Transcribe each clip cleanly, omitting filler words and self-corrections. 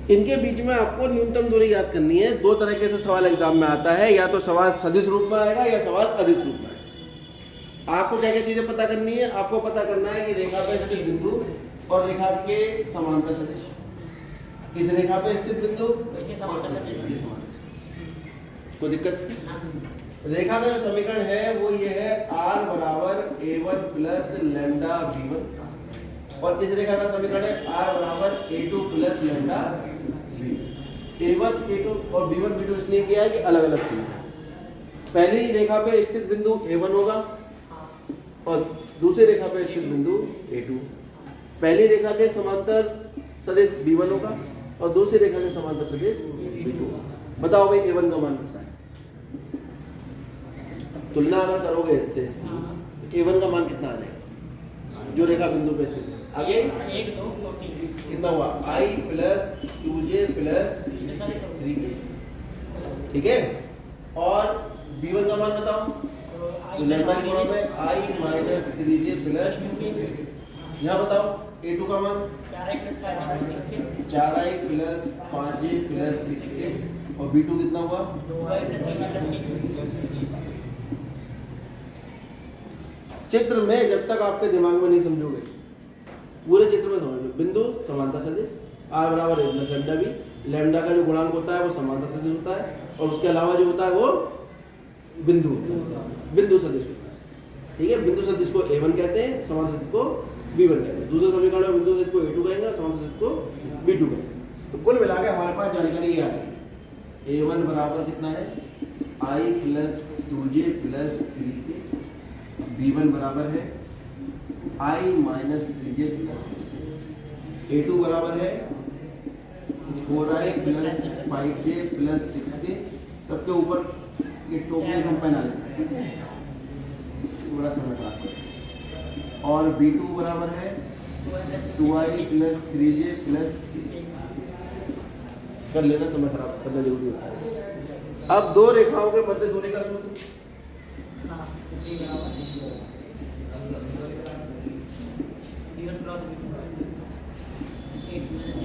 इनके बीच में आपको न्यूनतम दूरी याद करनी है। दो तरीके से सवाल एग्जाम में आता है, या तो सवाल सदिश रूप में आएगा या सवाल अदिश रूप में आएगा। आपको क्या क्या चीजें पता करनी है? आपको पता करना है कि रेखा पे स्थित बिंदु और रेखा के समांतर सदिश। इस रेखा पे स्थित बिंदु कोई दिक्कत? रेखा का जो समीकरण है वो ये है, r बराबर a1 प्लस लैम्डा b1, और इस रेखा का समीकरण है r बराबर a2 plus lambda b2। a1 a2 और b1 b2 इसलिए किया है कि अलग अलग समीकरण। पहली रेखा पे स्थित बिंदु a1 होगा और दूसरी रेखा पे स्थित बिंदु a2। पहली रेखा के समांतर सदिश b1 होगा और दूसरी रेखा के समांतर सदिश b2 होगा। बताओ भाई a1 का मान कितना है? तुलना अगर करोगे इससे तो a1 का मान कितना आ जाएगा जो रेखा बिंदु पे स्थित है? आगे 1 2 3 कितना हुआ? i plus 2j plus 3k, ठीक है। और b1 का मान बताओ? तो लैम्डा की गुणा में i माइनस 3j प्लस, यहाँ बताओ a2 का मान 4i plus 5j plus 6k, और b2 कितना हुआ? 2i+3j+k। चित्र में जब तक आपके दिमाग में नहीं समझोगे, पूरे चित्र में समझ लो। बिंदु समांतर सदिश r बराबर a plus lambda b, lambda का जो गुणांक होता है वो समांतर सदिश होता है, और उसके अलावा जो होता है वो बिंदु सदिश होता है, ठीक है। बिंदु सदिश को a1 कहते हैं, समांतर सदिश को b1 कहते हैं। दूसरे समीकरण में बिंदु सदिश को a2 कहेंगे और समांतर सदिश को b2 कहेंगे। तो कुल मिला के हमारे पास जानकारी ये आ गई। a1 बराबर कितना है? i plus 2j plus 3k। b1 बराबर है i minus 3j plus, a2 बराबर है 4i plus 5j plus 6k। सबके ऊपर ये टोपी हम पहना लेंगे, बड़ा समय खराब कर। और b2 बराबर है 2i plus 3j plus k। कर लेना, समय खराब करना जरूरी होता है। अब दो रेखाओं के मध्य दूरी का सूत्र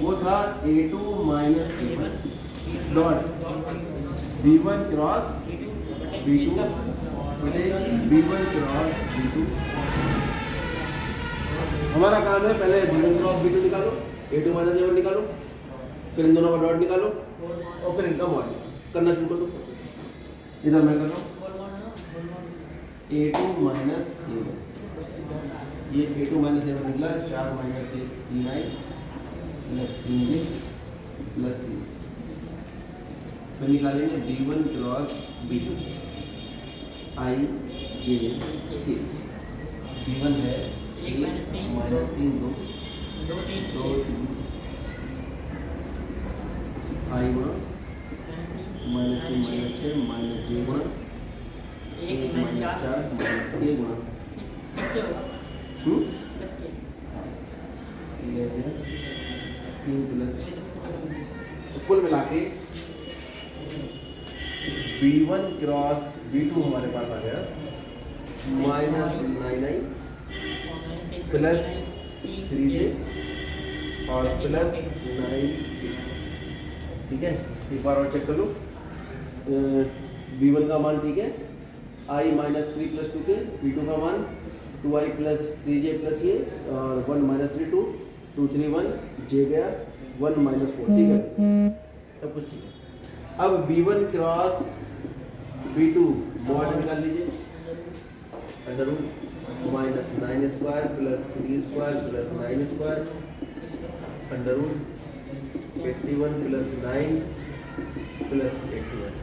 वो था a2 minus a1 dot b1 cross b2 बटे b1 क्रॉस b2। हमारा काम है पहले b1 क्रॉस b2 निकालो, a2 माइनस a1 निकालो, फिर इन दोनों का डॉट निकालो और फिर इनका मॉड करना शुरू करो। इधर मैं कर रहा हूँ a2 माइनस a1, ये a2 माइनस a1 निकला, 4 minus 1 3i plus 3j plus 3। फिर निकालेंगे b1 cross b2 i j k। b1 है 1 माइनस 3 2 i गुणा माइनस 3 माइनस 6 माइनस j गुणा 1 माइनस 4 माइनस k गुणा ये है 3 प्लस। तो कुल मिला के b1 क्रॉस b2 हमारे पास आ गया माइनस 9i प्लस 3j और प्लस 9k, ठीक है। एक बार और चेक कर लो। b1 का मान ठीक है i minus 3 plus 2k, b2 का मान 2i प्लस 3j प्लस ये और 1 माइनस 3 2 2 3 1 j गया 1 माइनस 4, ठीक है, सब कुछ ठीक है। अब b1 क्रॉस b2 मॉड निकाल लीजिए, under root minus 9 square plus 3 square plus 9 square under root 81 plus 9 plus 81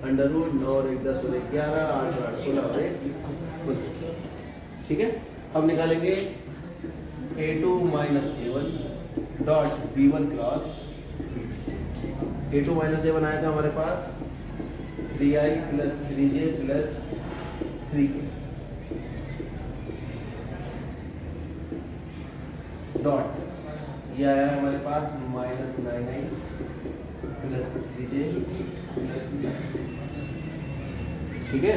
under root 9 और 1 10 और 11 8 और 8 16 और 1 29, ठीक है। अब निकालेंगे a2 minus a1 dot b1 cross a2 minus a1 आया था हमारे पास 3i plus 3j plus 3k dot ये आया है हमारे पास minus 9i plus 3j plus 9। ठीक है,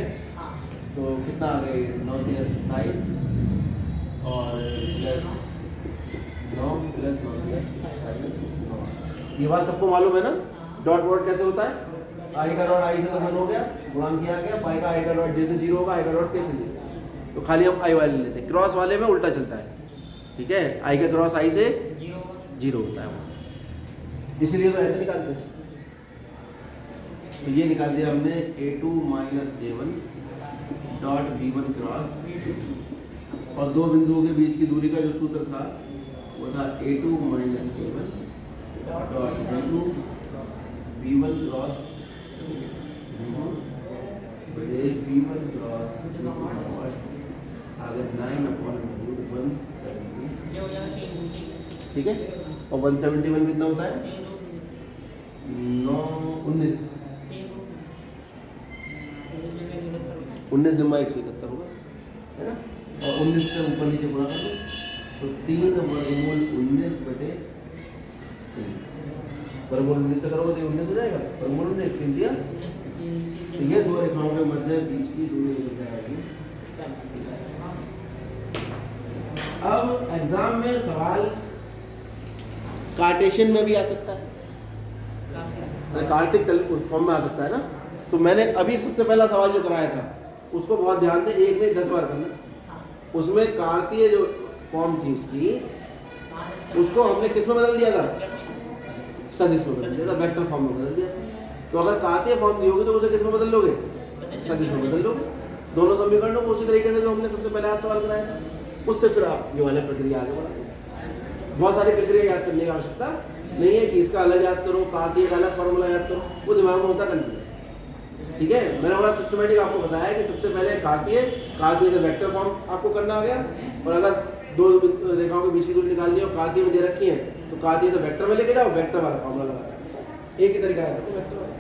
तो कितना आ गए 9 × 27 और प्लस 9 प्लस 9 × 27। ये बात सबको मालूम है ना, डॉट प्रोडक्ट कैसे होता है? आई का डॉट आई से तो 1 हो गया, गुणांक किया गया, पाई का आई का डॉट जैसे 0 होगा, आई का डॉट कैसे 0, तो खाली हम आई वाले लेते हैं। क्रॉस वाले में उल्टा चलता है, ठीक है, आई का क्रॉस आई से 0 होता है वो, इसलिए तो ऐसे निकालते हैं। तो ये निकाल दिया हमने a2 - a1 dot b1 cross, और दो बिंदुओं के बीच की दूरी का जो सूत्र था वो था a2 - a1 dot b1 cross b1 cross अगर 9/170, ठीक है, और 171 कितना होता है? 19 लंबा 171 होगा, है ना, और 19 से ऊपर नीचे गुणा कर दो, तो 3 वर्गमूल 19 बटे 3, वर्गमूल 19 से करोगे तो 19 हो जाएगा, वर्गमूल 19 3 दिया, तो ये दो रेखाओं के मध्य बीच की दूरी हो जाएगी। अब एग्जाम में सवाल कार्टेशियन में भी आ सकता है, कार्तिक फॉर्म में आ सकता है ना, तो मैंने अभी सबसे पहला सवाल जो कराया था उसको बहुत ध्यान से 1 नहीं 10 बार करना। उसमें कार्तीय जो फॉर्म थी उसकी, उसको हमने किस में बदल दिया था? सदिश में बदल दिया था, वेक्टर फॉर्म में बदल दिया। तो अगर कार्तीय फॉर्म दी होगी तो उसे किस में बदल लोगे? सदिश में बदल लोगे। दोनों समीकरणों को उसी तरीके से जो हमने सबसे पहले आज सवाल कराया था, उससे फिर आप ये वाले प्रक्रिया आगे बढ़ाओगे। बहुत सारी प्रक्रिया याद करने की आवश्यकता नहीं है कि इसका अलग याद करो, कार्तीय का अलग फॉर्मूला याद करो, वो दिमाग में होता कंफ्यूजन। ठीक है, मैंने बड़ा सिस्टमेटिक आपको बताया कि सबसे पहले कार्तीय से वेक्टर फॉर्म आपको करना आ गया, और अगर दो रेखाओं के बीच की दूरी निकालनी है और कार्तीय में दे रखी है तो कार्तीय से वेक्टर में लेके जाओ, वेक्टर वाला फॉर्मूला लगा, एक ही तरीका है तो वेक्टर वाला।